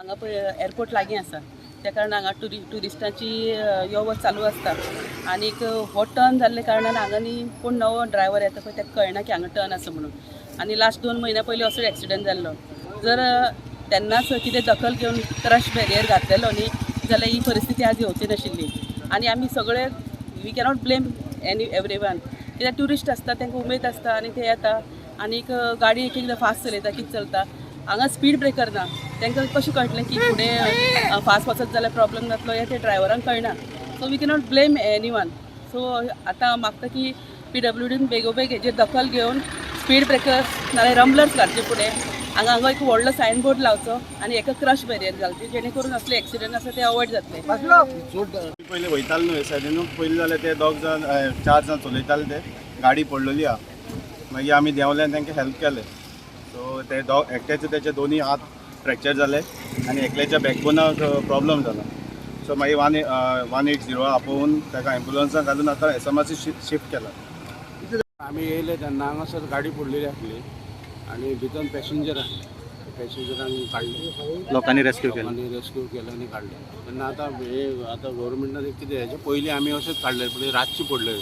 हांगा पळय एअरपोर्ट लागीं आसा त्या कारणान हांगा ट्युरिस्टांची यो वच चालू आसता आनीक हो टर्न जाल्ले कारणान हांगा न्ही कोण नवो ड्रायव्हर येता पळय ताका कळना की हांगा टर्न आसा म्हणून आनी लास्ट 2 म्हयन्या पयलीं असो एक्सिडंट जाल्लो जर तेन्नाच कितें दखल घेवन क्रश बॅरियर घातलेलो न्ही जाल्यार ही परिस्थिती आज येवची नाशिल्ली आनी आमी सगळे वी कॅनॉट ब्लेम एवरीवन कित्याक ट्युरिस्ट आसता तांकां उमेद आसता आनी ते येता आनीक गाडी एक एकदां फास्ट चलयता कितें चलता हांगा स्पीड ब्रेकर ना तांकां कशें कळटलें की फुडें फास्ट वचत जाल्यार प्रॉब्लम जातलो हें ते ड्रायव्हरांक कळना so we cannot blame anyone so आतां मागता की PWDन बेगोबेग हेजेर दखल घेवन स्पीड ब्रेकर्स नाल्यार रंबलर्स घालचे फुडें हांगा एक व्हडलो सायनबोर्ड लावचो आनी एका क्रश बॅरियर घालची जेणे करून असले एक्सिडंट आसा ते अवॉयड जातले पयलीं वयताले न्हू हे सायडीन पयलीं जाल्यार ते 4 जाण चलयताले ते गाडी पडलेली आहा मागीर आमी देंवले तांकां हेल्प केलें सो ते एकट्याचे तेचे दोनी हात फ्रॅक्चर जाले आनी एकल्याच्या बॅकबोनाक प्रॉब्लम जाला सो मागीर 180 आपोवन ताका एम्बुलन्साक घालून आतां SMRC शिफ्ट केला आमी येयले तेन्ना हांगासर गाडी पडलेली आसली आनी भितर पॅसेंजरांक काडले लोकांनी रेस्क्यू केलं केलें आनी काडलें तेन्ना आतां गव्हर्मेंटान कितें हेजे पयलीं आमी अशेंच काडले पूण रातची पडले